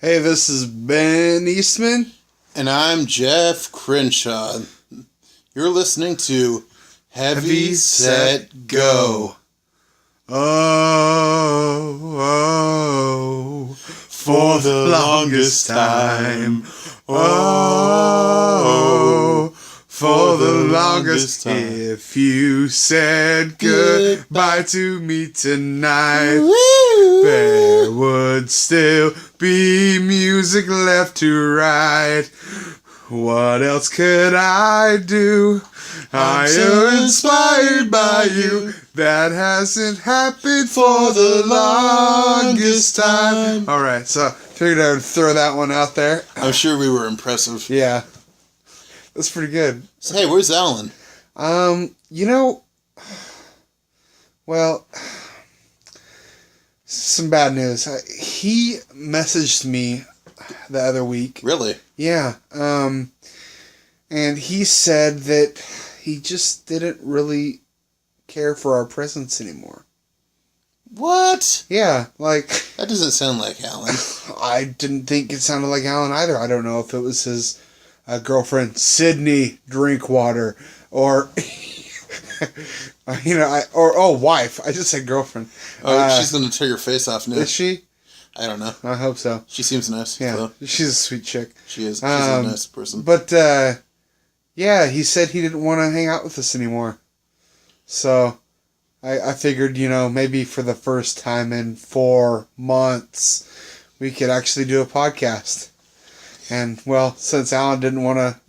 Hey, this is Ben Eastman. And I'm Geoff Crenshaw. You're listening to Heavy, Set, Go. Oh, for the longest time. Oh, for the longest time. If you said goodbye to me tonight, there would still be music left to write. What else could I do? I am inspired by you. That hasn't happened for the longest time. Alright, so figured I would throw that one out there. I'm sure we were impressive. Yeah. That's pretty good. So, hey, where's Alan? Well, some bad news. He messaged me the other week. Really? Yeah. And he said that he just didn't really care for our presence anymore. What? Yeah, like... That doesn't sound like Alan. I didn't think it sounded like Alan either. I don't know if it was his girlfriend, Sydney Drinkwater, or... wife. I just said girlfriend. Oh, she's going to tear your face off now. Is she? I don't know. I hope so. She seems nice. Yeah, so. she's a sweet chick. She is. She's a nice person. But, yeah, he said he didn't want to hang out with us anymore. So, I figured, maybe for the first time in 4 months, we could actually do a podcast. And, well, since Alan didn't want to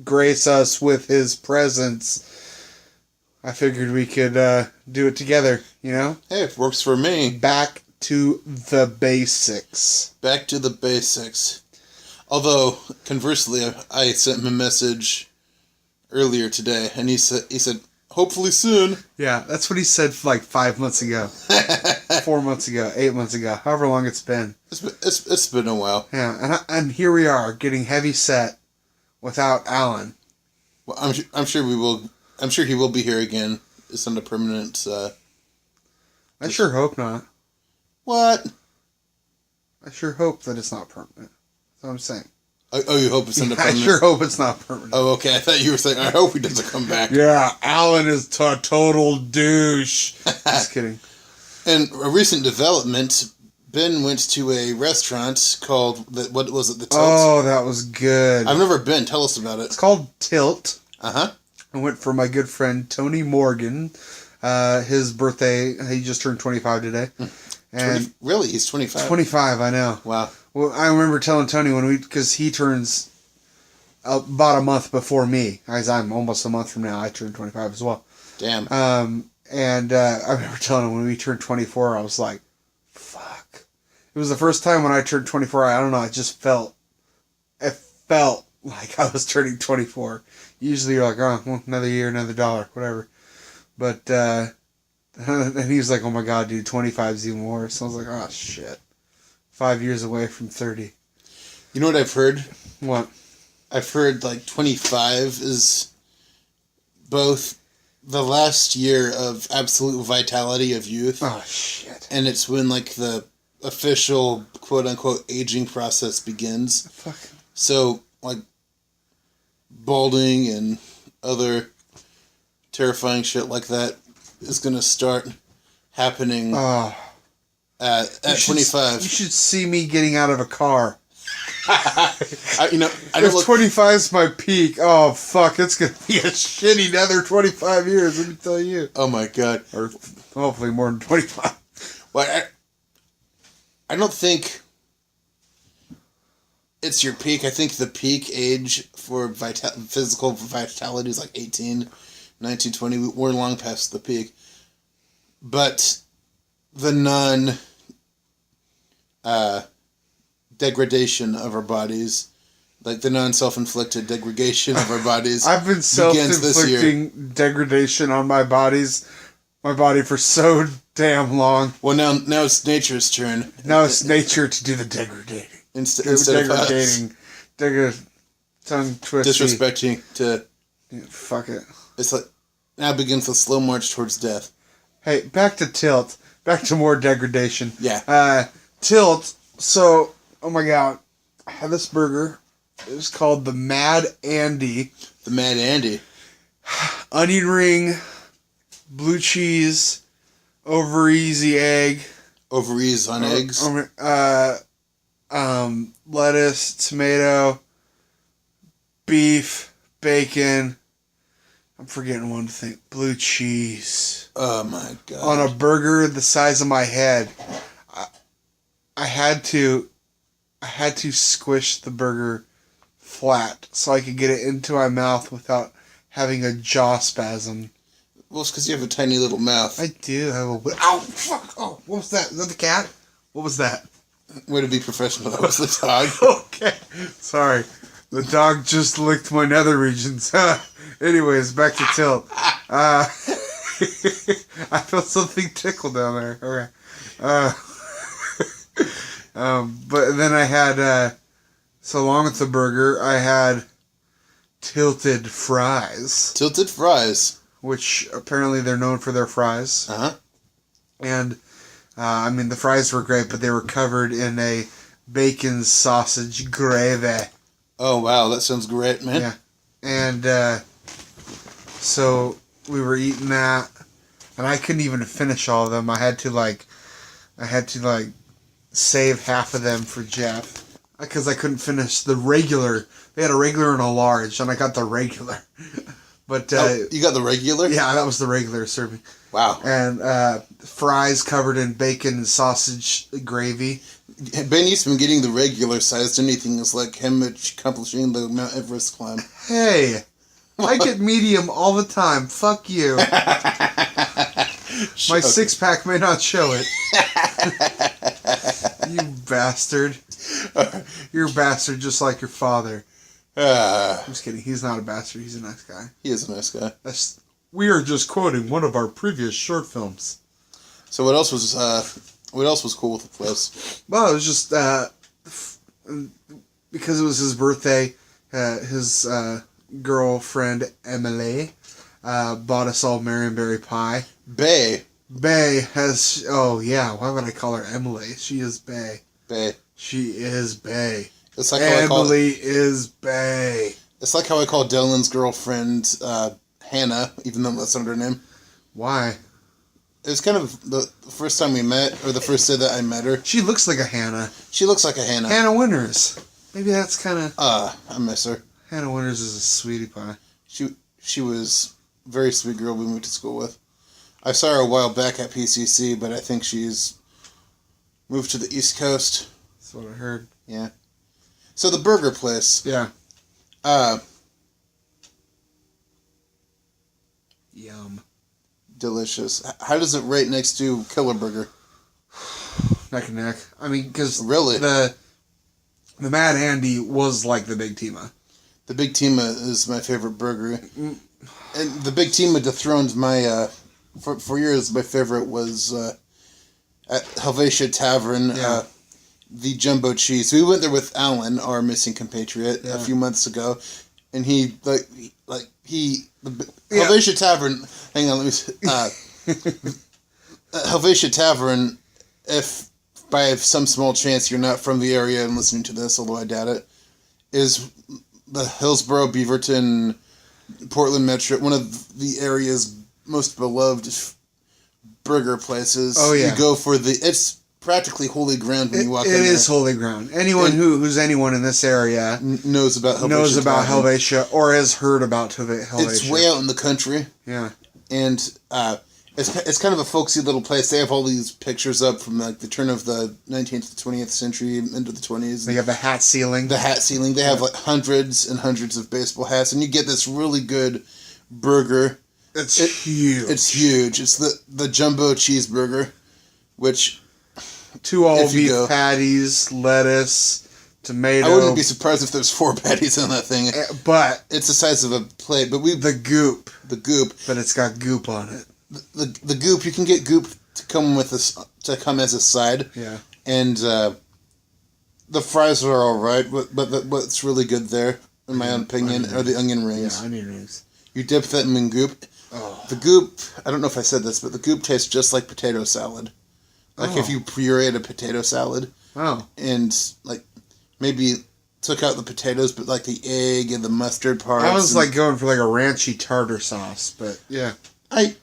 grace us with his presence, I figured we could do it together, Hey, it works for me. Back to the basics. Back to the basics. Although, conversely, I sent him a message earlier today, and he said, hopefully soon. Yeah, that's what he said like 5 months ago. 4 months ago, 8 months ago, however long it's been. It's been a while. Yeah, and here we are, getting heavy set without Alan. Well, I'm sure we will. I'm sure he will be here again. It's on a permanent. I sure hope not. What? I sure hope that it's not permanent. That's what I'm saying. Oh, you hope it's on a permanent? I sure hope it's not permanent. Oh, okay. I thought you were saying, I hope he doesn't come back. Yeah, Alan is a total douche. Just kidding. And a recent development, Ben went to a restaurant called, what was it, the Tilt? Oh, that was good. I've never been. Tell us about it. It's called Tilt. Uh-huh. I went for my good friend Tony Morgan. His birthday, he just turned 25 today. And really? He's 25? 25, I know. Wow. Well, I remember telling Tony because he turns about a month before me. As I'm almost a month from now, I turn 25 as well. Damn. And I remember telling him when we turned 24, I was like, fuck. It was the first time when I turned 24, I don't know, it felt like I was turning 24. Usually you're like, oh, well, another year, another dollar, whatever. But, and he was like, oh my god, dude, 25 is even worse. So I was like, oh shit. 5 years away from 30. You know what I've heard? What? I've heard, 25 is both the last year of absolute vitality of youth. Oh, shit. And it's when, the official, quote-unquote, aging process begins. Fuck. So, balding and other terrifying shit like that is going to start happening at 25. You should see me getting out of a car. If 25 is my peak, oh fuck, it's gonna be a shitty another 25 years. Let me tell you. Oh my god. Or hopefully more than 25. Well, I don't think it's your peak. I think the peak age for physical vitality is 18, 19, 20. We're long past the peak. But the degradation of our bodies, the non-self-inflicted degradation of our bodies. I've been self-inflicting degradation on my body for so damn long. Well, now it's nature's turn. Now it's nature to do the degrading. Instead of us. Tongue twisting. Disrespecting to... Yeah, fuck it. It's now begins the slow march towards death. Hey, back to Tilt. Back to more degradation. Yeah. Tilt, so Oh my god. I had this burger. It was called the Mad Andy. The Mad Andy. Onion ring, blue cheese, over easy egg. Over ease on eggs. Lettuce, tomato, beef, bacon. I'm forgetting one thing. Blue cheese. Oh my god. On a burger the size of my head. I had to squish the burger flat so I could get it into my mouth without having a jaw spasm. Well, it's because you have a tiny little mouth. I do have a... Ow! Fuck! Oh, what was that? Is that the cat? What was that? Way to be professional. That was the dog. Okay. Sorry. The dog just licked my nether regions. Anyways, back to Tilt. I felt something tickle down there. Okay. But then I had, so along with the burger, I had tilted fries. Tilted fries. Which apparently they're known for their fries. Uh-huh. And, I mean, the fries were great, but they were covered in a bacon sausage gravy. Oh, wow. That sounds great, man. Yeah. And, so we were eating that, and I couldn't even finish all of them. I had to save half of them for Geoff. Because I couldn't finish the regular. They had a regular and a large, and I got the regular. But you got the regular? Yeah, that was the regular serving. Wow. And fries covered in bacon and sausage gravy. Ben Eastman getting the regular sized anything is like him accomplishing the Mount Everest climb. Hey, I get medium all the time. Fuck you. My six-pack may not show it. You bastard. You're a bastard just like your father. I'm just kidding. He's not a bastard. He's a nice guy. He is a nice guy. We are just quoting one of our previous short films. So what else was cool with the place? Well, it was just because it was his birthday. His girlfriend Emily bought us all Marionberry pie. Bae has. Oh yeah. Why would I call her Emily? She is Bae. She is Bae. It's like Emily is Bae. It's like how I call Dylan's girlfriend Hannah, even though that's not her name. Why? It was kind of the first time we met, or the first day that I met her. She looks like a Hannah. She looks like a Hannah. Hannah Winters. Maybe that's kind of... I miss her. Hannah Winters is a sweetie pie. She was a very sweet girl we went to school with. I saw her a while back at PCC, but I think she's moved to the East Coast. That's what I heard. Yeah. So the burger place. Yeah. Yum. Delicious. How does it rate next to Killer Burger? Neck and neck. I mean, because really the Mad Andy was like the Big Tima. The Big Tima is my favorite burger, and the Big Tima dethroned my. For years, my favorite was at Helvetia Tavern. Yeah. The jumbo cheese. We went there with Alan, our missing compatriot, a few months ago, and Helvetia Tavern. Hang on, let me. Helvetia Tavern. If by some small chance you're not from the area and listening to this, although I doubt it, is the Hillsborough, Beaverton, Portland Metro, one of the area's most beloved burger places. Oh yeah, you go for it's practically holy ground when you walk in there. It is holy ground. Anyone who's anyone in this area knows about Helvetia or has heard about Helvetia. It's way out in the country. Yeah. And it's kind of a folksy little place. They have all these pictures up from like the turn of the 19th to 20th century into the 20s. They have the hat ceiling. They have like hundreds and hundreds of baseball hats, and you get this really good burger. It's huge. It's huge. It's the jumbo cheeseburger, which 2 all-beef patties, lettuce, tomato. I wouldn't be surprised if there's 4 patties on that thing. But it's the size of a plate. But the goop. But it's got goop on it. The goop, you can get goop to come as a side. Yeah. And the fries are all right, but what's really good there, in my own opinion, are the onion rings. Yeah, onion rings. You dip them in goop. Oh. The goop, I don't know if I said this, but the goop tastes just like potato salad. Like if you pureed a potato salad. Oh. And, like, maybe took out the potatoes, but, like, the egg and the mustard parts. I was, like, going for, like, a ranchy tartar sauce, but, yeah. I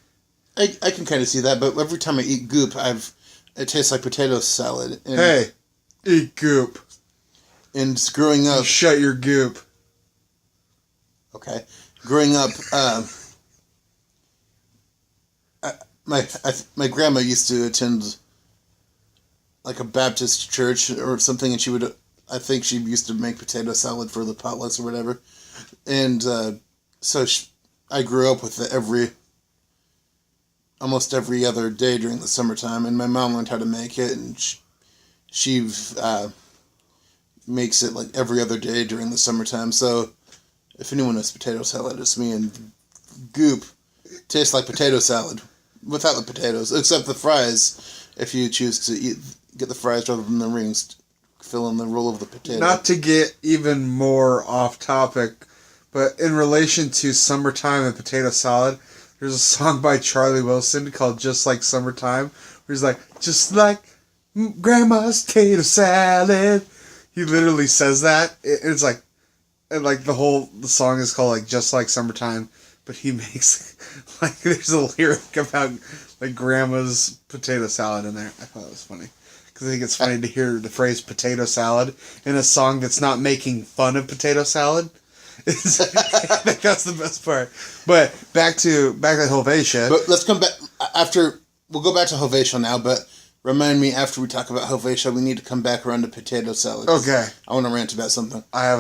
can kind of see that, but every time I eat goop, it tastes like potato salad. And, hey, eat goop. And growing up... Shut your goop. Okay. Growing up, my grandma used to attend, like, a Baptist church or something, and I think she used to make potato salad for the potlucks or whatever. And so I grew up with it almost every other day during the summertime, and my mom learned how to make it, and she makes it, like, every other day during the summertime. So if anyone knows potato salad, it's me. And goop tastes like potato salad without the potatoes, except the fries. If you choose to get the fries rather than the rings, fill in the roll of the potato. Not to get even more off topic, but in relation to summertime and potato salad, there's a song by Charlie Wilson called Just Like Summertime, where he's like, just like Grandma's potato salad. He literally says that. It's like, and like the song is called like Just Like Summertime, but he makes, like, there's a lyric about like Grandma's potato salad in there. I thought it was funny. Because I think it's funny to hear the phrase potato salad in a song that's not making fun of potato salad. I think that's the best part. But back to Helvetia. But let's come back we'll go back to Helvetia now, but remind me after we talk about Helvetia, we need to come back around to potato salad. Okay. I want to rant about something. I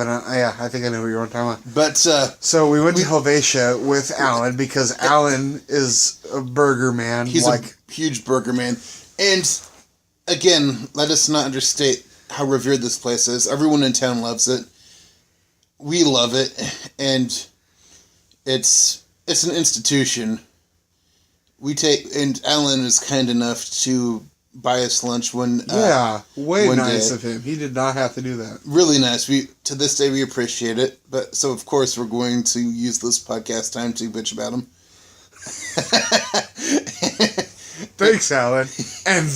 think I know what you're talking about. But, so we went to Helvetia with Alan because Alan is a burger man. He's a huge burger man. And, again, let us not understate how revered this place is. Everyone in town loves it. We love it, and it's an institution. And Alan is kind enough to buy us lunch way nice of him. He did not have to do that. Really nice. To this day we appreciate it. But so of course we're going to use this podcast time to bitch about him. Thanks, Alan. And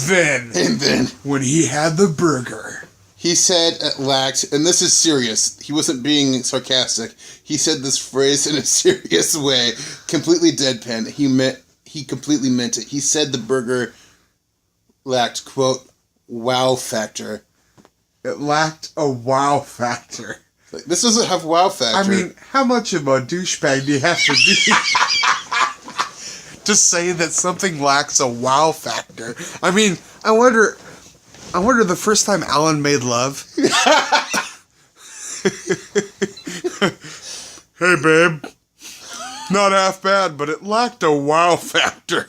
then when he had the burger, he said it lacked, and this is serious, he wasn't being sarcastic, he said this phrase in a serious way, completely deadpan. He completely meant it. He said the burger lacked, quote, wow factor. It lacked a wow factor. Like, this doesn't have wow factor. I mean, how much of a douchebag do you have to be to say that something lacks a wow factor? I mean, I wonder the first time Alan made love. Hey, babe. Not half bad, but it lacked a wow factor.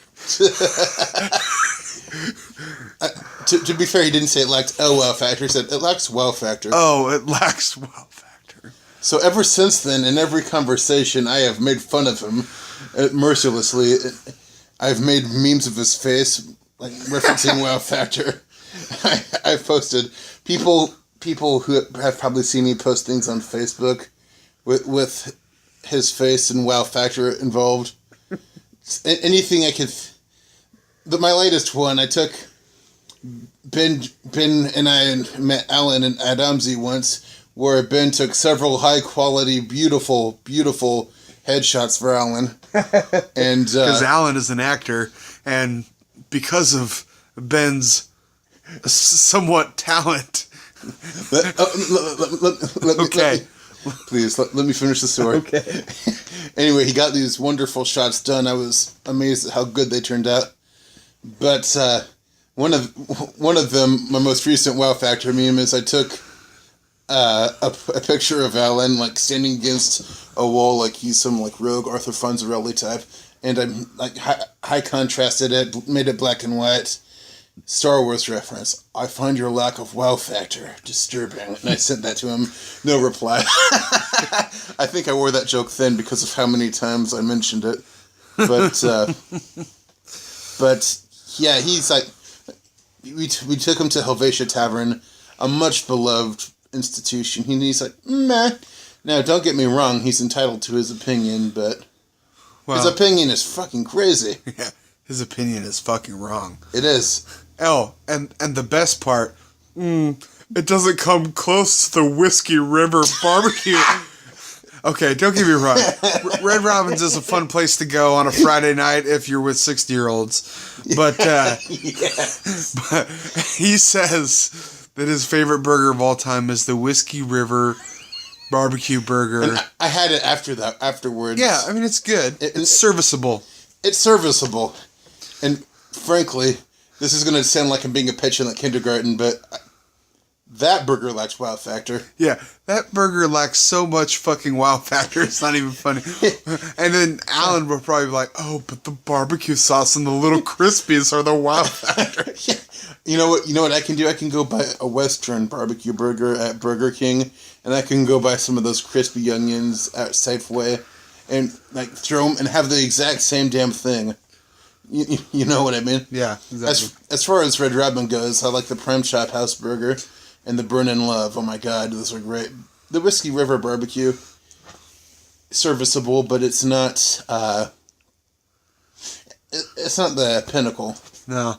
To be fair, he didn't say it lacked a wow factor. He said it lacks wow factor. Oh, it lacks wow factor. So ever since then, in every conversation, I have made fun of him mercilessly. I've made memes of his face, like referencing wow factor. I've posted people who have probably seen me post things on Facebook with his face and wow factor involved. Anything I could. My latest one, I took Ben and I met Alan and Adamzi once, where Ben took several high quality, beautiful headshots for Alan, and because Alan is an actor, and because of Ben's somewhat talent. Please, let me finish the story. Okay. Anyway, he got these wonderful shots done. I was amazed at how good they turned out. But one of them, my most recent wow factor meme, is I took a picture of Alan like standing against a wall, like he's some like rogue Arthur Fonzarelli type, and I'm like high contrasted it, made it black and white. Star Wars reference. I find your lack of wow factor disturbing. And I sent that to him. No reply. I think I wore that joke thin because of how many times I mentioned it. But yeah, he's like, we took him to Helvetia Tavern, a much beloved institution. He's like, meh. Now, don't get me wrong. He's entitled to his opinion, but his opinion is fucking crazy. Yeah, his opinion is fucking wrong. It is. Oh, and the best part, It doesn't come close to the Whiskey River barbecue. Okay, don't get me wrong. Red Robin's is a fun place to go on a Friday night if you're with 60-year-olds. But, Yes. but he says that his favorite burger of all time is the Whiskey River barbecue burger. And I had it afterwards. Yeah, I mean, it's good. It's serviceable. It's serviceable. And frankly, this is going to sound like I'm being a petulant kindergarten, but that burger lacks wow factor. Yeah, that burger lacks so much fucking wow factor, it's not even funny. And then Alan will probably be like, oh, but the barbecue sauce and the little crispies are the wow factor. Yeah. You know what I can do? I can go buy a Western barbecue burger at Burger King, and I can go buy some of those crispy onions at Safeway, and like throw them and have the exact same damn thing. You know what I mean? Yeah, exactly. As far as Red Robin goes, I like the Prime Chop House Burger and the Burn in Love. Oh my god, those are great. The Whiskey River Barbecue, serviceable, but it's not. It's not the pinnacle. No.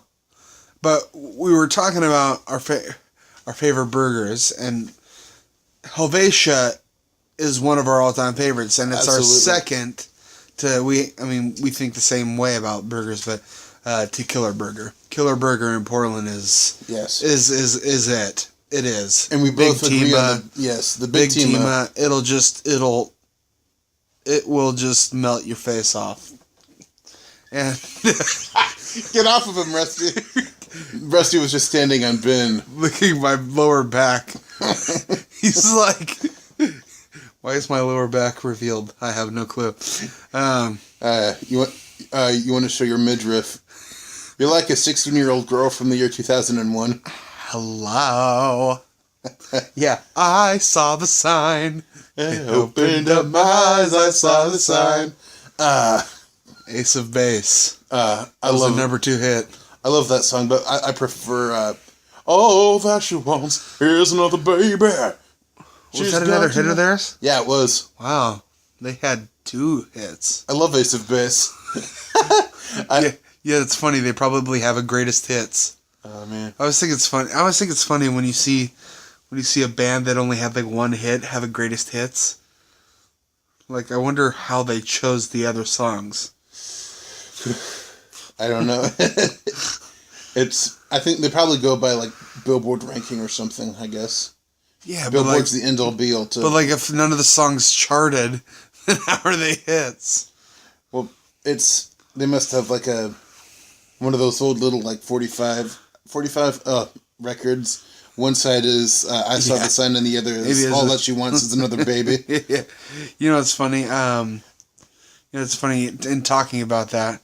But we were talking about our favorite burgers, and Helvetia is one of our all-time favorites, and it's Absolutely. our second to we think the same way about burgers, but to Killer Burger. Killer Burger in Portland is it. It is. And we both agree on the Big Tima. It will just melt your face off. And Get off of him, Rusty. Rusty was just standing on Ben. licking my lower back. He's like, why is my lower back revealed? I have no clue. You want to show your midriff? You're like a 16-year-old girl from the year 2001. Hello. Yeah, I saw the sign. I opened up my eyes, I saw the sign. Ace of Base. I love love number 2 hit. I love that song, but I prefer All That She Wants Here's Another Baby. Was that another hit of theirs? Yeah, it was. Wow. They had 2 hits. I love Ace of Base. Yeah, it's funny. They probably have a greatest hits. Oh man. I always think it's funny when you see a band that only had like 1 hit have a greatest hits. Like, I wonder how they chose the other songs. I don't know. I think they probably go by like Billboard ranking or something, I guess. Yeah, Billboard's the end all be all to. But like, if none of the songs charted, then how are they hits? Well, they must have like one of those old little like 45 records. One side is I Saw the Sign, and the other is All That She Wants Is Another Baby. Yeah. You know, it's funny. It's funny in talking about that.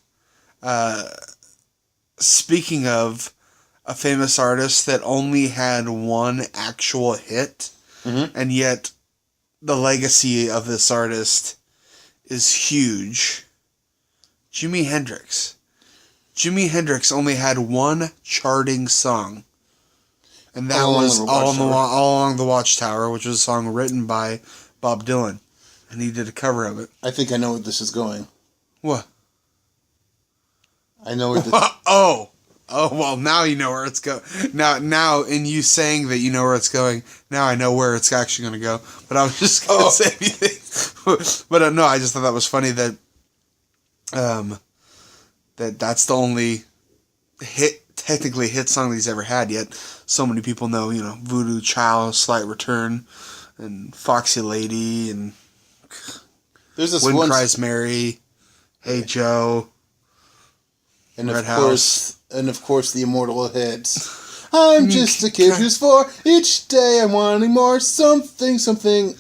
Speaking of a famous artist that only had 1 actual hit, and yet the legacy of this artist is huge. Jimi Hendrix. Jimi Hendrix only had 1 charting song. And that was all Along the Watchtower, which was a song written by Bob Dylan. And he did a cover of it. I think I know where this is going. What? I know where this... Oh, well, now you know where it's going. Now, in you saying that you know where it's going, now I know where it's actually going to go. But I was just going to say anything. But no, I just thought that was funny that that's the only technically hit song that he's ever had, yet so many people know, Voodoo Child, Slight Return, and Foxy Lady, and There's this Wind Cries Mary, Hey Joe, and Red of course the immortal hits. I'm just a kid who's 4. Each day I'm wanting more. Something.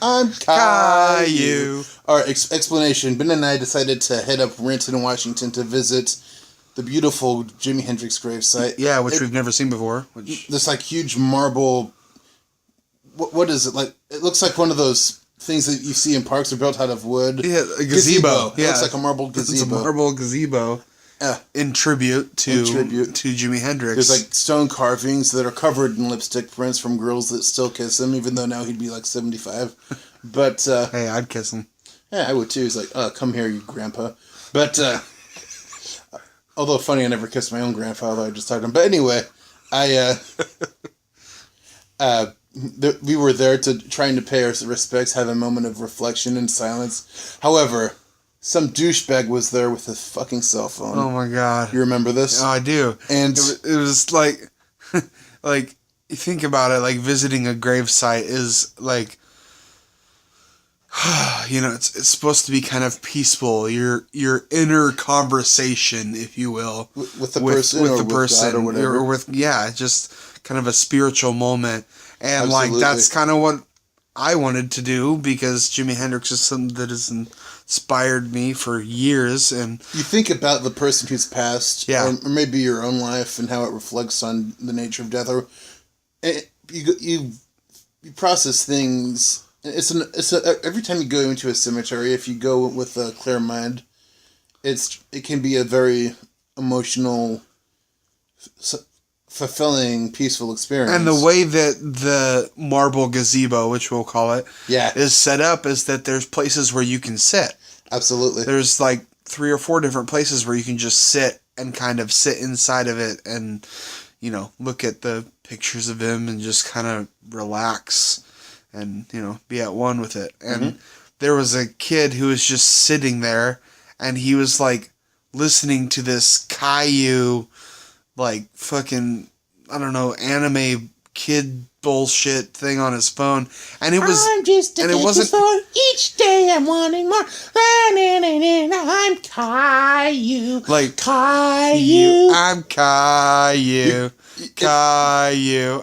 I'm Caillou. All right, explanation. Ben and I decided to head up Renton, Washington to visit the beautiful Jimi Hendrix gravesite. Yeah, which we've never seen before. This like huge marble. What is it like? It looks like one of those things that you see in parks are built out of wood. Yeah, a gazebo. It looks like a marble gazebo. It's a marble gazebo. In tribute to Jimi Hendrix. There's like stone carvings that are covered in lipstick prints from girls that still kiss him, even though now he'd be like 75. But hey, I'd kiss him. Yeah, I would too. He's like, come here, you grandpa. But although funny, I never kissed my own grandfather. I just talked to him. But anyway, We were there trying to pay our respects, have a moment of reflection and silence. However, some douchebag was there with his fucking cell phone. Oh my god. You remember this? Oh, I do. And it was like, like, you think about it, like, visiting a gravesite is, like, you know, it's supposed to be kind of peaceful. Your inner conversation, if you will, with the person, with the person, God or whatever, or with just kind of a spiritual moment, and Absolutely. like that's kind of what I wanted to do because Jimi Hendrix is something that has inspired me for years. And you think about the person who's passed, yeah, or maybe your own life and how it reflects on the nature of death, or you process things. Every time you go into a cemetery, if you go with a clear mind, it can be a very emotional, fulfilling, peaceful experience. And the way that the marble gazebo, which we'll call it, is set up is that there's places where you can sit. Absolutely. There's like 3 or 4 different places where you can just sit and kind of sit inside of it and, you know, look at the pictures of him and just kind of relax. And, you know, be at one with it. And there was a kid who was just sitting there, and he was, like, listening to this Caillou, like, fucking, I don't know, anime kid bullshit thing on his phone. And it was... I'm just a kid for each day I'm wanting more. I'm Caillou. Like, Caillou. I'm Caillou. Caillou.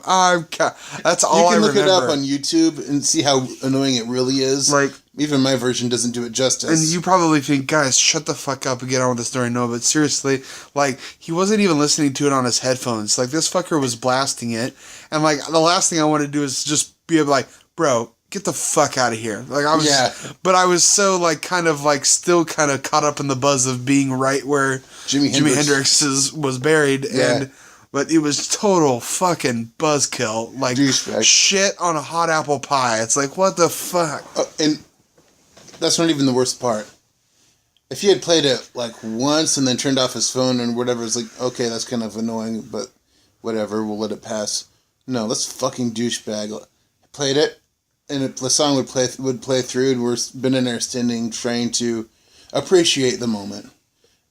That's all I remember. You can look it up on YouTube and see how annoying it really is. Like, even my version doesn't do it justice. And you probably think, guys, shut the fuck up and get on with the story. No, but seriously, like, he wasn't even listening to it on his headphones. Like, this fucker was blasting it. And, like, the last thing I want to do is just be like, bro, get the fuck out of here. Like, I was, but I was so, like, kind of, like, still kind of caught up in the buzz of being right where Jimi Hendrix was buried. Yeah. And... But it was total fucking buzzkill. Like, douchebag. Shit on a hot apple pie. It's like, what the fuck? And that's not even the worst part. If he had played it, like, once and then turned off his phone and whatever, it's like, okay, that's kind of annoying, but whatever, we'll let it pass. No, that's fucking douchebag. Played it, and the song would play through, and we're been in there standing trying to appreciate the moment.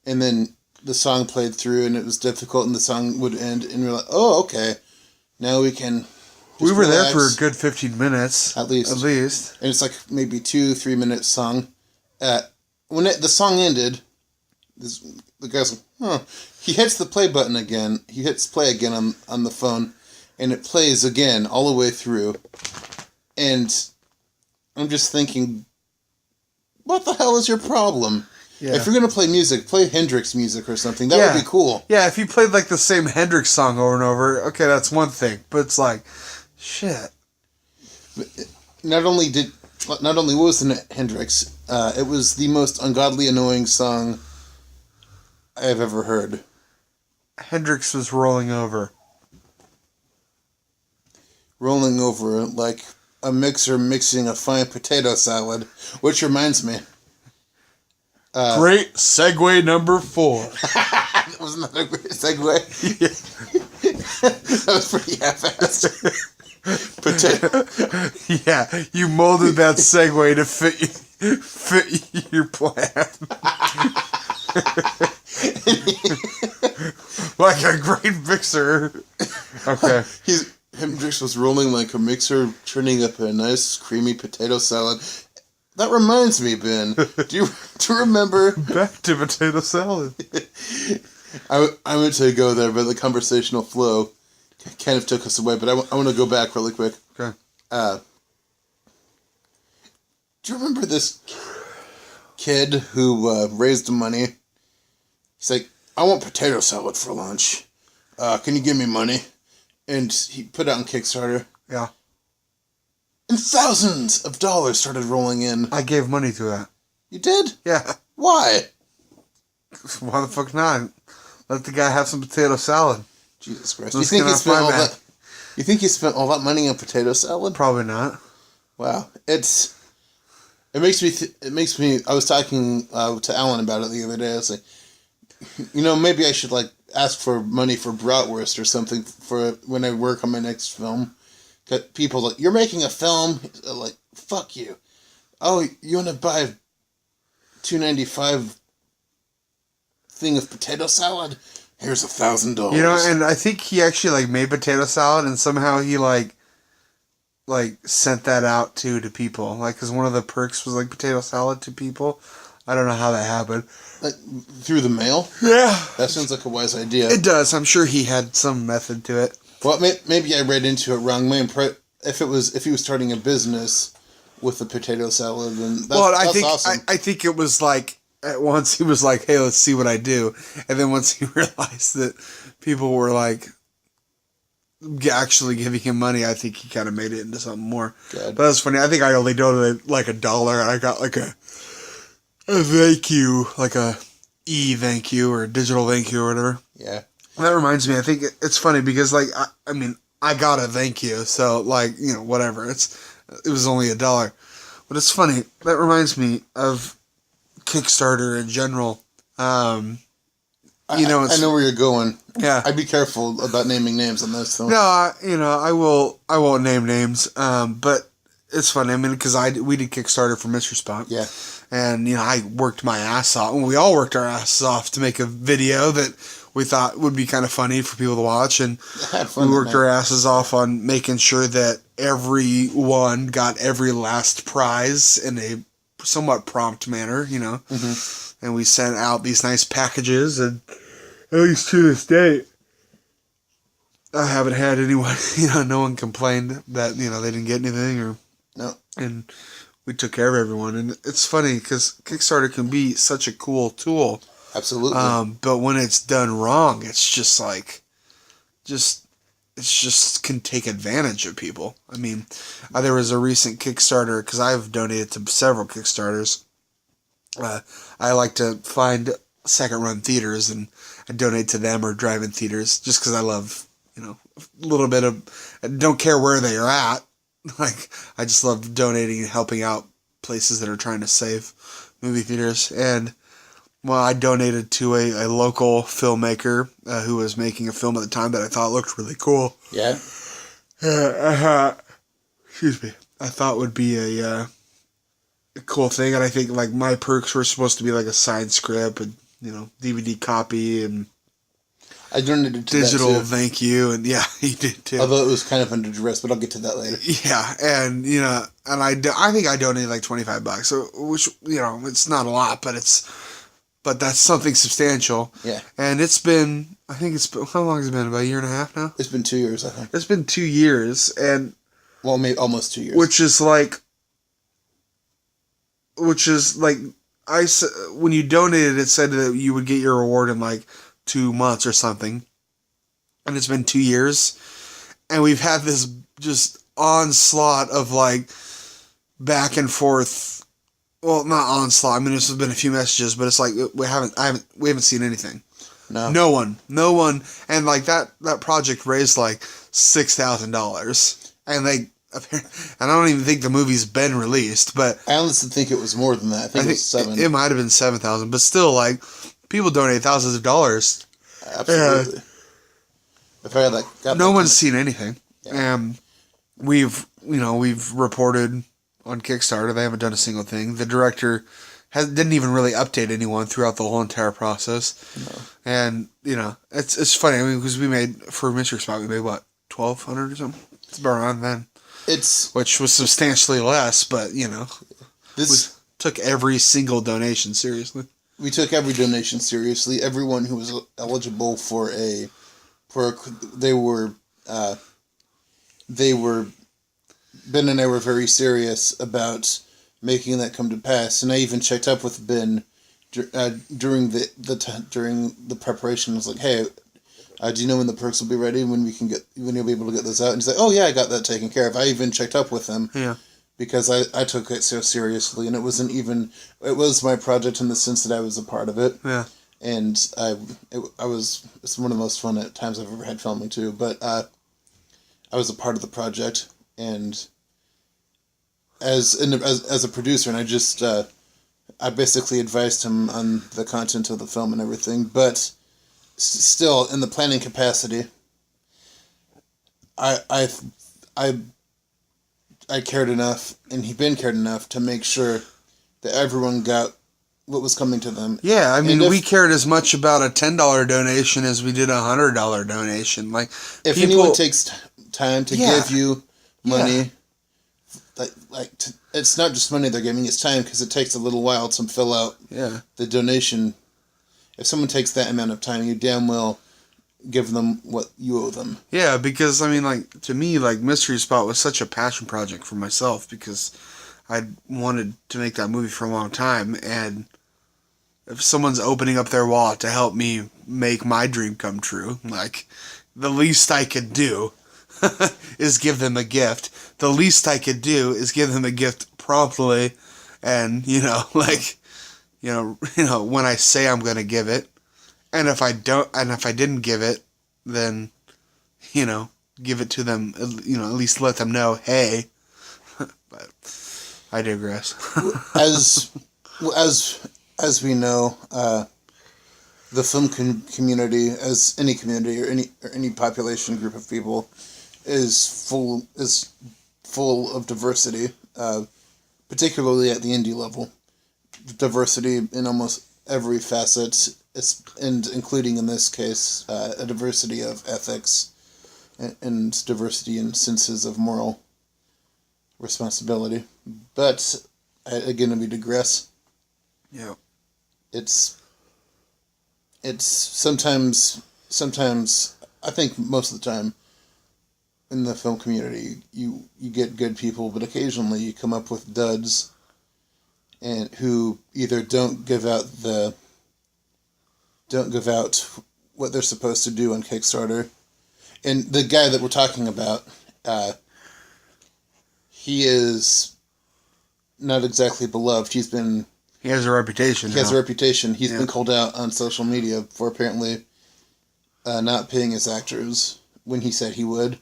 And then... the song played through and it was difficult and the song would end and we're like, oh, okay. Now we can we were relax. There for a good 15 minutes. At least. And it's like maybe 2-3 minute song. When the song ended, the guy's like, huh. He hits the play button again. He hits play again on the phone and it plays again all the way through. And I'm just thinking, what the hell is your problem? Yeah. If you're going to play music, play Hendrix music or something. That would be cool. Yeah, if you played like the same Hendrix song over and over, okay, that's one thing. But it's like, shit. Not only was it Hendrix, it was the most ungodly, annoying song I have ever heard. Hendrix was rolling over. Rolling over like a mixer mixing a fine potato salad. Which reminds me... great segue number 4. Wasn't that a great segue? Yeah. That was pretty half-assed. Potato. Yeah, you molded that segue to fit your plan. Like a great mixer. Okay. Hendrix was rolling like a mixer, turning up a nice creamy potato salad. That reminds me, Ben. Do you remember? Back to potato salad. I meant to go there, but the conversational flow kind of took us away. But I want to go back really quick. Okay. Do you remember this kid who raised the money? He's like, I want potato salad for lunch. Can you give me money? And he put it on Kickstarter. Yeah. And thousands of dollars started rolling in. I gave money to that. You did? Yeah. Why? Why the fuck not? Let the guy have some potato salad. Jesus Christ. You think he spent all that money on potato salad? Probably not. Wow. It makes me I was talking to Alan about it the other day. I was like, maybe I should like ask for money for bratwurst or something for when I work on my next film. got people like, you're making a film, like, fuck you. Oh, you want to buy $2.95 thing of potato salad? Here's $1,000. You know, and I think he actually like made potato salad, and somehow he like sent that out to people, like, because one of the perks was like potato salad to people. I don't know how that happened. Like, through the mail? Yeah, That sounds like a wise idea. it does. I'm sure he had some method to it. Well, maybe I read into it wrong. If he was starting a business with the potato salad, then that's awesome. I think it was like at once he was like, "Hey, let's see what I do," and then once he realized that people were like actually giving him money, I think he kind of made it into something more. Good. But that's funny. I think I only donated like $1, and I got like a thank you, like a thank you or digital thank you or whatever. Yeah. That reminds me, I think it's funny because, like, I mean, I got a thank you, so, like, you know, whatever. It was only $1. But it's funny. That reminds me of Kickstarter in general. You know, I know where you're going. Yeah. I'd be careful about naming names on this, though. No, I won't name names, but it's funny. I mean, because we did Kickstarter for Mystery Spot. Yeah. And, you know, I worked my ass off. We all worked our asses off to make a video that we thought would be kind of funny for people to watch. And we worked our asses off on making sure that everyone got every last prize in a somewhat prompt manner, you know. Mm-hmm. And we sent out these nice packages, and at least to this date, I haven't had anyone, you know, no one complained that, you know, they didn't get anything or... No. And we took care of everyone. And it's funny because Kickstarter can be such a cool tool. Absolutely. But when it's done wrong, it's just like, it just can take advantage of people. I mean, there was a recent Kickstarter, because I've donated to several Kickstarters. I like to find second-run theaters, and I donate to them or drive-in theaters, just because I love, you know, a little bit of, I don't care where they are at. Like, I just love donating and helping out places that are trying to save movie theaters. And, well, I donated to a local filmmaker who was making a film at the time that I thought looked really cool. Yeah? Excuse me. I thought would be a cool thing. And I think, like, my perks were supposed to be, like, a signed script and, you know, DVD copy and... I donated to digital that too. Thank you, and yeah, he did too. Although it was kind of under duress, but I'll get to that later. Yeah, and you know, and I think I donated like $25, so which, you know, it's not a lot, but that's something substantial. Yeah, and it's been, I think it's been, how long has it been? About a year and a half now. It's been 2 years, I think. It's been 2 years, and well, maybe almost 2 years. Which is like when you donated, it said that you would get your reward in like 2 months or something, and it's been 2 years, and we've had this just onslaught of like back and forth. Well, not onslaught. I mean, this has been a few messages, but it's like we haven't seen anything. No one, and like that project raised like $6,000, and I don't even think the movie's been released, but I honestly think it was more than that. I think it was 7. It might have been 7,000, but still, like, people donate thousands of dollars. Absolutely. If I got no one's seen anything. Yeah. We've reported on Kickstarter. They haven't done a single thing. The director didn't even really update anyone throughout the whole entire process. No. And, you know, it's funny. I mean, because we made, for Mystery Spot, we made, what, $1,200 or something? It's about around then. Which was substantially less, but, you know, we took every single donation seriously. We took every donation seriously. Everyone who was eligible for a perk, Ben and I were very serious about making that come to pass. And I even checked up with Ben during the preparation. I was like, "Hey, do you know when the perks will be ready? When you'll be able to get those out?" And he's like, "Oh yeah, I got that taken care of." I even checked up with him. Yeah. Because I took it so seriously, and it was my project in the sense that I was a part of it. Yeah. And it's one of the most fun times I've ever had filming too, but I was a part of the project, and as a producer, and I basically advised him on the content of the film and everything, but still in the planning capacity, I I cared enough, and Ben cared enough to make sure that everyone got what was coming to them. Yeah, I mean, we cared as much about a $10 donation as we did a $100 donation. Like, if anyone takes time to give you money, it's not just money they're giving; it's time, because it takes a little while to fill out the donation. If someone takes that amount of time, you damn well give them what you owe them. Yeah, because, I mean, like, to me, like, Mystery Spot was such a passion project for myself, because I wanted to make that movie for a long time, and if someone's opening up their wallet to help me make my dream come true, like, the least I could do is give them a gift. The least I could do is give them a gift promptly, and, like, when I say I'm going to give it, and if I didn't give it, then, give it to them, at least let them know, hey. But I digress. As we know, the film community, as any community or any population group of people, is full of diversity, particularly at the indie level. Diversity in almost every facet, and including in this case a diversity of ethics and diversity in senses of moral responsibility. But again, we digress. Yeah, it's sometimes I think most of the time in the film community you get good people, but occasionally you come up with duds, and who either don't give out what they're supposed to do on Kickstarter. And the guy that we're talking about, he is not exactly beloved. He has a reputation. He's been called out on social media for apparently not paying his actors when he said he would.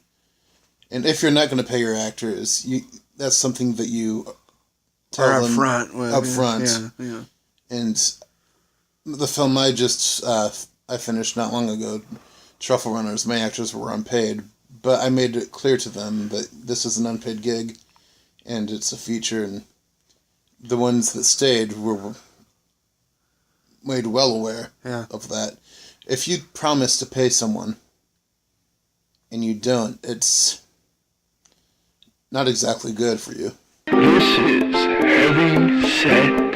And if you're not going to pay your actors, that's something that you tell them up front. Yeah. And the film I finished not long ago, Truffle Runners, my actors were unpaid, but I made it clear to them that this is an unpaid gig, and it's a feature, and the ones that stayed were made well aware of that. If you promise to pay someone and you don't, it's not exactly good for you. This is Heavy Set